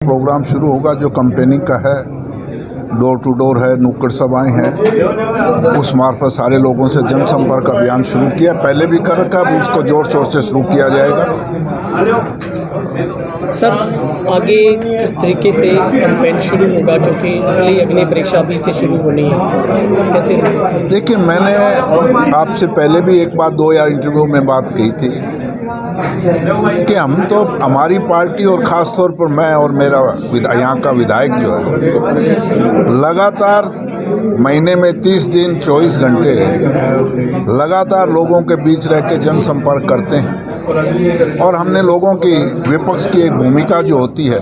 Programme शुरू होगा जो कंपेनिंग का है, डोर टू डोर है, नुक्कड़ सभाएं हैं, उस मार्फत सारे लोगों से जनसंपर्क अभियान शुरू किया। पहले भी कर रखा है, उसको जोर शोर से शुरू किया जाएगा। सर, आगे किस तरीके से कैंपेन शुरू होगा, क्योंकि असली अग्नि परीक्षा अभी से शुरू होनी है, कैसे? देखिए, मैंने आपसे पहले भी एक बात 2 इंटरव्यू में बात की थी कि हम तो हमारी पार्टी और ख़ास तौर पर मैं और मेरा यहाँ का विधायक जो है लगातार महीने में 30 दिन 24 घंटे लगातार लोगों के बीच रह के जनसंपर्क करते हैं और हमने लोगों की विपक्ष की एक भूमिका जो होती है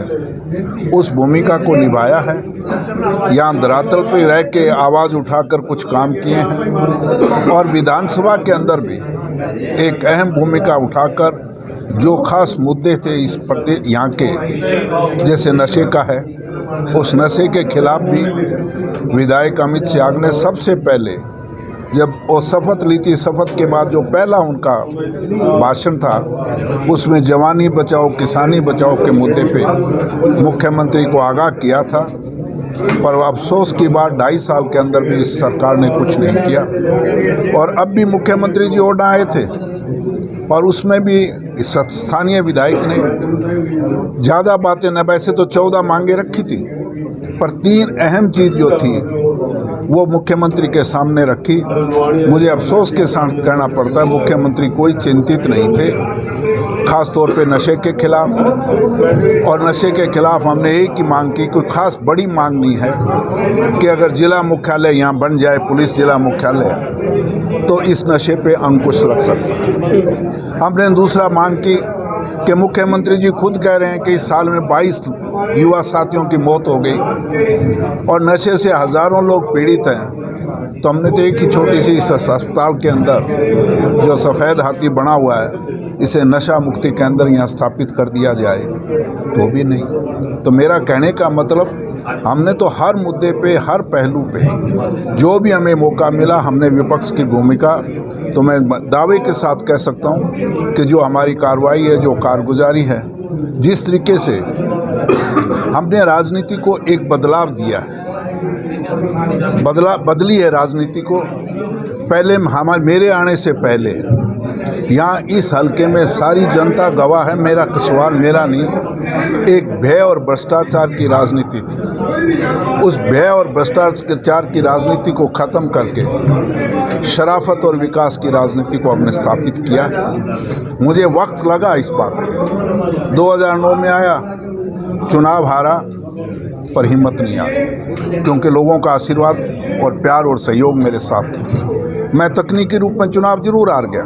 उस भूमिका को निभाया है। यहाँ धरातल पर रह के आवाज़ उठाकर कुछ काम किए हैं और विधानसभा के अंदर भी एक अहम भूमिका उठाकर जो खास मुद्दे थे इस प्रदेश यहाँ के, जैसे नशे का है, उस नशे के खिलाफ भी विधायक अमित शाह ने सबसे पहले जब वो शपथ ली थी, शपथ के बाद जो पहला उनका भाषण था उसमें जवानी बचाओ किसानी बचाओ के मुद्दे पे मुख्यमंत्री को आगाह किया था। पर अफसोस की बात 2.5 साल के अंदर भी इस सरकार ने कुछ नहीं किया और अब भी मुख्यमंत्री जी ओडा आए थे और उसमें भी स्थानीय विधायक ने ज़्यादा बातें न, वैसे तो 14 मांगे रखी थी पर 3 अहम चीज़ जो थी वो मुख्यमंत्री के सामने रखी। मुझे अफसोस के साथ कहना पड़ता है मुख्यमंत्री कोई चिंतित नहीं थे, ख़ास तौर पे नशे के खिलाफ। और नशे के खिलाफ हमने एक ही मांग की, कोई ख़ास बड़ी मांग नहीं है कि अगर जिला मुख्यालय यहाँ बन जाए, पुलिस जिला मुख्यालय, तो इस नशे पे अंकुश लग सकता है। हमने दूसरा मांग की कि मुख्यमंत्री जी खुद कह रहे हैं कि इस साल में 22 युवा साथियों की मौत हो गई और नशे से हज़ारों लोग पीड़ित हैं, तो हमने तो एक ही छोटी सी इस अस्पताल के अंदर जो सफ़ेद हाथी बना हुआ है इसे नशा मुक्ति केंद्र यहाँ स्थापित कर दिया जाए, तो भी नहीं। तो मेरा कहने का मतलब हमने तो हर मुद्दे पे, हर पहलू पे जो भी हमें मौका मिला हमने विपक्ष की भूमिका, तो मैं दावे के साथ कह सकता हूँ कि जो हमारी कार्रवाई है, जो कारगुजारी है, जिस तरीके से हमने राजनीति को एक बदलाव दिया है, बदली है राजनीति को। पहले मेरे आने से पहले यहाँ इस हलके में सारी जनता गवाह है, मेरा सवाल मेरा नहीं, एक भय और भ्रष्टाचार की राजनीति थी। उस भय और भ्रष्टाचार की राजनीति को ख़त्म करके शराफत और विकास की राजनीति को हमने स्थापित किया। मुझे वक्त लगा इस बात में, 2009 में आया, चुनाव हारा, पर हिम्मत नहीं आई क्योंकि लोगों का आशीर्वाद और प्यार और सहयोग मेरे साथ था। मैं तकनीकी रूप में चुनाव जरूर हार गया,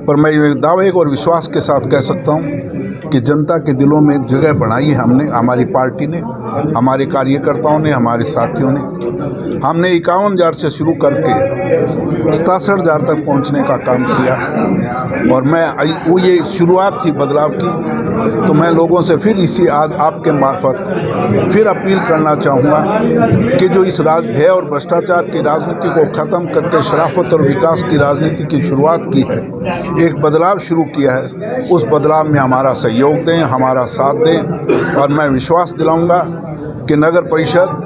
पर मैं ये दावे और विश्वास के साथ कह सकता हूँ कि जनता के दिलों में जगह बनाई है हमने, हमारी पार्टी ने, हमारे कार्यकर्ताओं ने, हमारे साथियों ने। हमने 51,000 से शुरू करके 67,000 तक पहुँचने का काम किया और वो ये शुरुआत थी बदलाव की। तो मैं लोगों से फिर इसी आज आपके मार्फत फिर अपील करना चाहूँगा कि जो इस भय और भ्रष्टाचार की राजनीति को ख़त्म करके शराफत और विकास की राजनीति की शुरुआत की है, एक बदलाव शुरू किया है, उस बदलाव में हमारा सहयोग दें, हमारा साथ दें। और मैं विश्वास दिलाऊंगा कि नगर परिषद,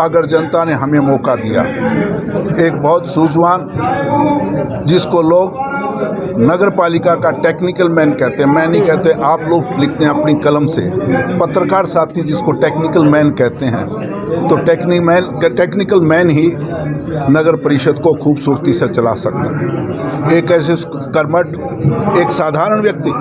अगर जनता ने हमें मौका दिया, एक बहुत सूझवान, जिसको लोग नगर पालिका का टेक्निकल मैन कहते हैं, मैं नहीं कहते, आप लोग लिखते हैं अपनी कलम से, पत्रकार साथी जिसको टेक्निकल मैन कहते हैं, तो टेक्निकल मैन ही नगर परिषद को खूबसूरती से चला सकता है। एक ऐसे कर्मठ, एक साधारण व्यक्ति,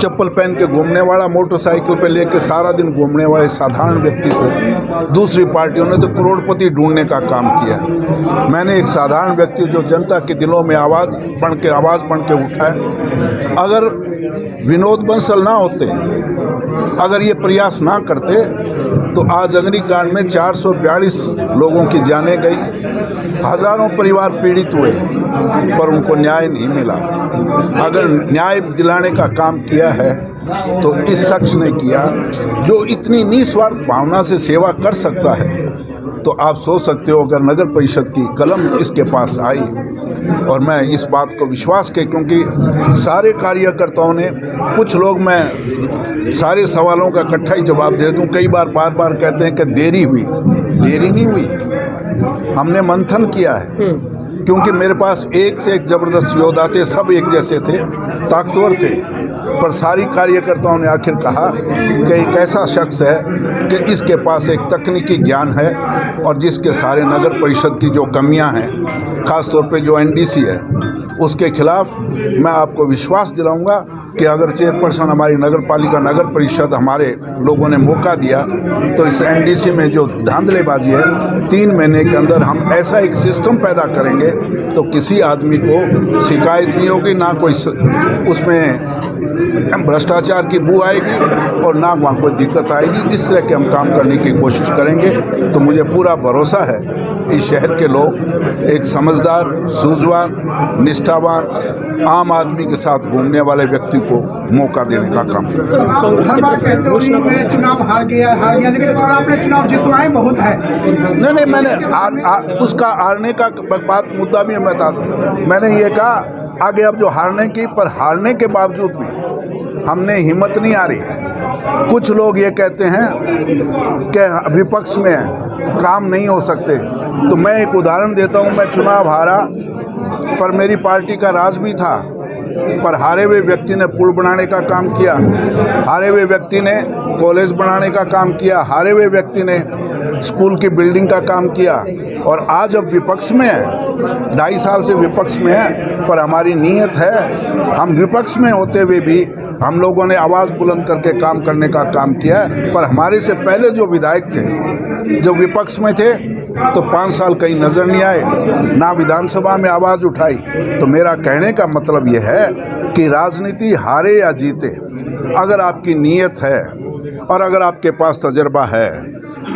चप्पल पहन के घूमने वाला, मोटरसाइकिल पे लेके सारा दिन घूमने वाले साधारण व्यक्ति को दूसरी पार्टियों ने तो करोड़पति ढूंढने का काम किया। मैंने एक साधारण व्यक्ति जो जनता के दिलों में आवाज़ बन के उठा है। अगर विनोद बंसल ना होते, अगर ये प्रयास ना करते, तो आज अग्निकांड में 442 लोगों की जानें गई, हज़ारों परिवार पीड़ित हुए, पर उनको न्याय नहीं मिला। अगर न्याय दिलाने का काम किया है तो इस शख्स ने किया जो इतनी निस्वार्थ भावना से सेवा कर सकता है। तो आप सोच सकते हो अगर नगर परिषद की कलम इसके पास आई और मैं इस बात को विश्वास के, क्योंकि सारे कार्यकर्ताओं ने, कुछ लोग, मैं सारे सवालों का इकट्ठा ही जवाब दे दूं, कई बार बार बार कहते हैं कि देरी हुई। देरी नहीं हुई, हमने मंथन किया है, क्योंकि मेरे पास एक से एक ज़बरदस्त योद्धा थे, सब एक जैसे थे, ताकतवर थे, पर सारी कार्यकर्ताओं ने आखिर कहा कि एक ऐसा शख्स है कि इसके पास एक तकनीकी ज्ञान है और जिसके सारे नगर परिषद की जो कमियां हैं, ख़ास तौर पे जो एनडीसी है, उसके खिलाफ मैं आपको विश्वास दिलाऊंगा कि अगर चेयरपर्सन हमारी नगर पालिका, नगर परिषद, हमारे लोगों ने मौका दिया तो इस एनडीसी में जो धांधलेबाजी है, 3 महीने के अंदर हम ऐसा एक सिस्टम पैदा करेंगे तो किसी आदमी को शिकायत नहीं होगी, ना कोई उसमें भ्रष्टाचार की बू आएगी और ना वहाँ कोई दिक्कत आएगी। इस तरह के हम काम करने की कोशिश करेंगे। तो मुझे पूरा भरोसा है इस शहर के लोग एक समझदार, सूझवान, निष्ठावान, आम आदमी के साथ घूमने वाले व्यक्ति को मौका देने का काम करेंगे। हर बार कहते हो कि मैं चुनाव हार गया, लेकिन इस बार आपने चुनाव जितवाए बहुत है। नहीं, मैंने उसका हारने का बात मुद्दा भी मैं बता दूँ। मैंने ये कहा आगे अब जो हारने की, पर हारने के बावजूद भी हमने हिम्मत नहीं हारी। कुछ लोग ये कहते हैं कि विपक्ष में काम नहीं हो सकते, तो मैं एक उदाहरण देता हूँ। मैं चुनाव हारा, पर मेरी पार्टी का राज भी था, पर हारे हुए व्यक्ति ने पुल बनाने का काम किया, हारे हुए व्यक्ति ने कॉलेज बनाने का काम किया, हारे हुए व्यक्ति ने स्कूल की बिल्डिंग का काम किया। और आज अब विपक्ष में है, 2.5 साल से विपक्ष में है, पर हमारी नीयत है, हम विपक्ष में होते हुए भी हम लोगों ने आवाज़ बुलंद करके काम करने का काम किया है। पर हमारे से पहले जो विधायक थे, जो विपक्ष में थे, तो 5 साल कहीं नज़र नहीं आए, ना विधानसभा में आवाज़ उठाई। तो मेरा कहने का मतलब यह है कि राजनीति हारे या जीते, अगर आपकी नीयत है और अगर आपके पास तजर्बा है,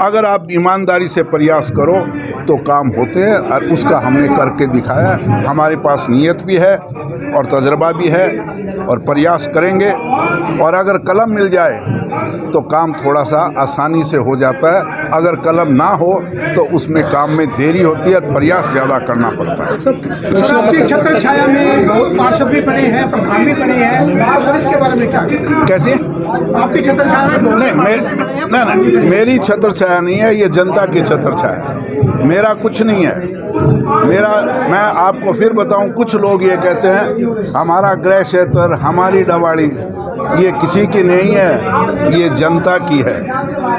अगर आप ईमानदारी से प्रयास करो तो काम होते हैं, और उसका हमने करके दिखाया। हमारे पास नीयत भी है और तजर्बा भी है और प्रयास करेंगे, और अगर कलम मिल जाए तो काम थोड़ा सा आसानी से हो जाता है। अगर कलम ना हो तो उसमें काम में देरी होती है, प्रयास ज़्यादा करना पड़ता है। सर, आपकी छत्र छाया में बहुत पार्षद भी बने हैं, प्रधान भी बने हैं, तो सर इसके बारे में क्या? कैसे? आपकी छत्र छाया में नहीं, मेरी छत्र छाया नहीं है, ये जनता की छत्र छाया है, मेरा कुछ नहीं है। मैं आपको फिर बताऊं, कुछ लोग ये कहते हैं हमारा गृह क्षेत्र, हमारी डवाड़ी, ये किसी की नहीं है, ये जनता की है।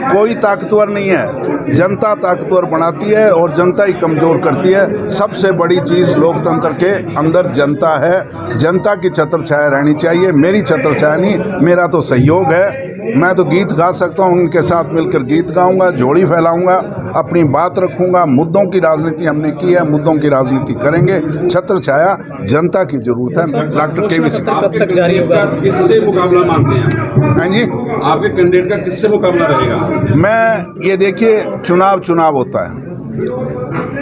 कोई ताकतवर नहीं है, जनता ताकतवर बनाती है और जनता ही कमज़ोर करती है। सबसे बड़ी चीज़ लोकतंत्र के अंदर जनता है, जनता की छत्र छाया रहनी चाहिए। मेरी छत्र छाया नहीं, मेरा तो सहयोग है। मैं तो गीत गा सकता हूँ, उनके साथ मिलकर गीत गाऊंगा, जोड़ी फैलाऊंगा, अपनी बात रखूंगा। मुद्दों की राजनीति हमने की है, मुद्दों की राजनीति करेंगे। छत्र छाया जनता की जरूरत है। डॉक्टर केवी सिंह, कब तक जारी होगा? किससे मुकाबला मानते हैं? हाँ जी, आपके कैंडिडेट का किससे मुकाबला रहेगा? मैं ये देखिए, चुनाव होता है,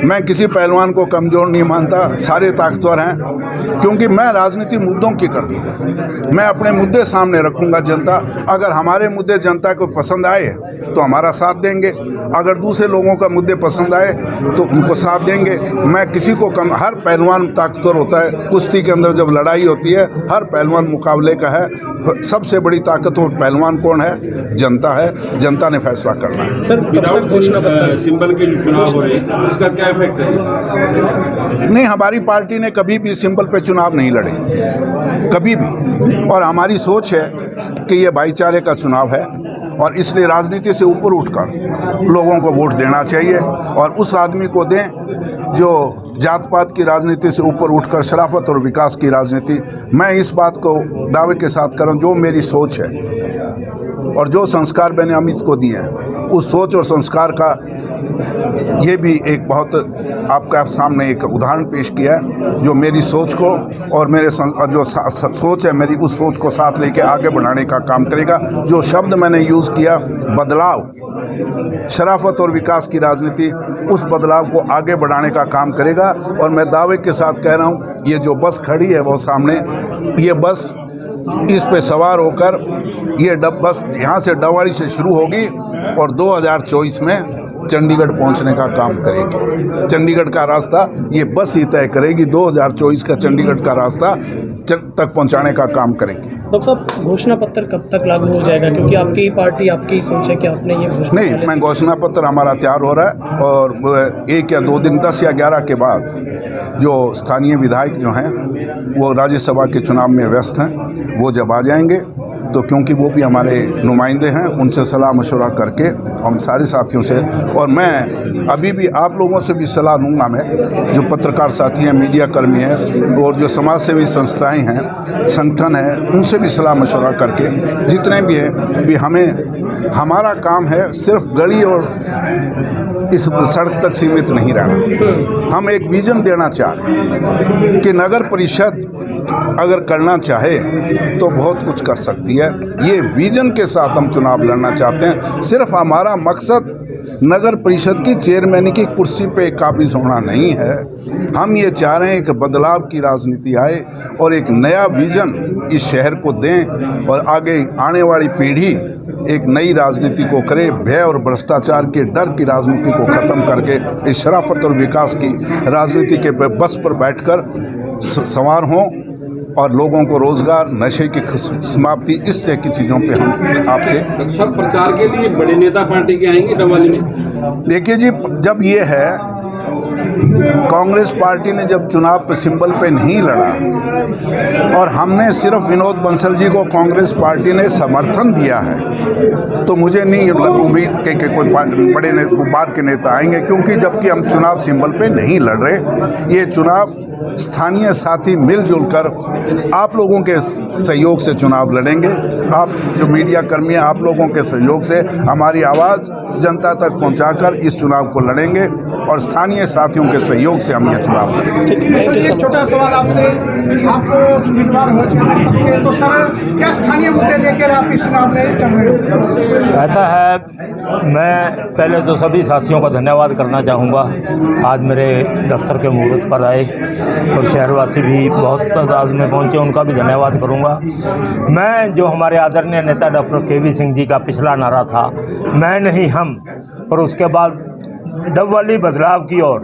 मैं किसी पहलवान को कमज़ोर नहीं मानता, सारे ताकतवर हैं, क्योंकि मैं राजनीति मुद्दों की करता हूँ। मैं अपने मुद्दे सामने रखूँगा। जनता, अगर हमारे मुद्दे जनता को पसंद आए तो हमारा साथ देंगे, अगर दूसरे लोगों का मुद्दे पसंद आए तो उनको साथ देंगे। मैं किसी को कम, हर पहलवान ताकतवर होता है। कुश्ती के अंदर जब लड़ाई होती है, हर पहलवान मुकाबले का है। सबसे बड़ी ताकतवर पहलवान कौन है? जनता है। जनता ने फैसला करना है। सर, कब तक घोषणा सिंबल के चुनाव हो रहे हैं, इसका क्या इफेक्ट है? नहीं, हमारी पार्टी ने कभी भी सिंबल पे चुनाव नहीं लड़े, कभी भी। और हमारी सोच है कि ये भाईचारे का चुनाव है, और इसलिए राजनीति से ऊपर उठकर लोगों को वोट देना चाहिए, और उस आदमी को दें जो जात पात की राजनीति से ऊपर उठकर शराफत और विकास की राजनीति। मैं इस बात को दावे के साथ कर रहा हूँ, जो मेरी सोच है और जो संस्कार मैंने अमित को दिए हैं, उस सोच और संस्कार का ये भी एक बहुत आपका सामने एक उदाहरण पेश किया है, जो मेरी सोच को और मेरे जो सोच है मेरी, उस सोच को साथ लेके आगे बढ़ाने का काम करेगा। जो शब्द मैंने यूज़ किया, बदलाव, शराफत और विकास की राजनीति, उस बदलाव को आगे बढ़ाने का काम करेगा। और मैं दावे के साथ कह रहा हूँ, ये जो बस खड़ी है वो सामने, ये बस, इस पे सवार होकर ये बस यहाँ से डवाड़ी से शुरू होगी और 2024 में चंडीगढ़ पहुंचने का काम करेगी। चंडीगढ़ का रास्ता ये बस ही तय करेगी, 2024 का चंडीगढ़ का रास्ता तक पहुंचाने का काम करेगी। डॉक्टर साहब, घोषणा पत्र कब तक लागू हो जाएगा, क्योंकि आपकी पार्टी आपकी सोच है कि आपने ये घोषणा नहीं, मैं घोषणा पत्र हमारा तैयार हो रहा है और 1 या 2 दिन 10 या 11 के बाद जो स्थानीय विधायक जो हैं वो राज्यसभा के चुनाव में व्यस्त हैं, वो जब आ जाएंगे तो क्योंकि वो भी हमारे नुमाइंदे हैं, उनसे सलाह मशवरा करके हम सारे साथियों से, और मैं अभी भी आप लोगों से भी सलाह लूँगा, मैं जो पत्रकार साथी हैं, मीडिया कर्मी हैं और जो समाज सेवी संस्थाएं हैं, संगठन हैं, उनसे भी सलाह मशवरा करके जितने भी हैं भी हमें, हमारा काम है सिर्फ गली और इस सड़क तक सीमित नहीं रहना। हम एक विजन देना चाह रहे हैं कि नगर परिषद अगर करना चाहे तो बहुत कुछ कर सकती है। ये विजन के साथ हम चुनाव लड़ना चाहते हैं। सिर्फ हमारा मकसद नगर परिषद की चेयरमैन की कुर्सी पे काबिज होना नहीं है। हम ये चाह रहे हैं कि बदलाव की राजनीति आए और एक नया विजन इस शहर को दें और आगे आने वाली पीढ़ी एक नई राजनीति को करे, भय और भ्रष्टाचार के डर की राजनीति को ख़त्म करके इस शराफत और विकास की राजनीति के बस पर बैठकर सवार हों और लोगों को रोजगार, नशे की समाप्ति, इस तरह की चीज़ों पे हम आपसे। सब प्रचार के लिए बड़े नेता पार्टी के आएंगे डबवाली में। देखिए जी, जब ये है कांग्रेस पार्टी ने जब चुनाव पे सिंबल पे नहीं लड़ा और हमने सिर्फ विनोद बंसल जी को कांग्रेस पार्टी ने समर्थन दिया है, तो मुझे नहीं उम्मीद कि कोई बड़े बार के नेता आएंगे, क्योंकि जबकि हम चुनाव सिंबल पे नहीं लड़ रहे। ये चुनाव स्थानीय साथी मिलजुल कर आप लोगों के सहयोग से चुनाव लड़ेंगे। आप जो मीडिया कर्मी हैं, आप लोगों के सहयोग से हमारी आवाज़ जनता तक पहुंचाकर इस चुनाव को लड़ेंगे और स्थानीय साथियों के सहयोग से हम यह चुनाव लड़ेंगे। सर, एक छोटा सवाल आपसे, आप उम्मीदवार हो चुके हैं, तो सर क्या स्थानीय मुद्दे लेकर आप इस चुनाव में चल रहे हो? ऐसा है, मैं पहले तो सभी साथियों का धन्यवाद करना चाहूँगा। आज मेरे दफ्तर के मुहूर्त पर आए और शहरवासी भी बहुत तादाद में पहुँचे, उनका भी धन्यवाद करूँगा। मैं जो हमारे आदरणीय नेता डॉक्टर केवी सिंह जी का पिछला नारा था, मैं नहीं हम, और उसके बाद डबवाली बदलाव की ओर,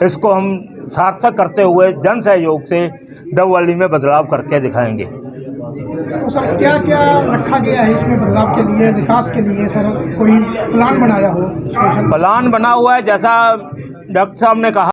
इसको हम सार्थक करते हुए जन सहयोग से डबवाली में बदलाव करके दिखाएंगे। तो सर क्या क्या रखा गया है इसमें बदलाव के लिए, विकास के लिए? सर कोई प्लान बनाया हो? प्लान बना हुआ है, जैसा डॉक्टर साहब ने कहा।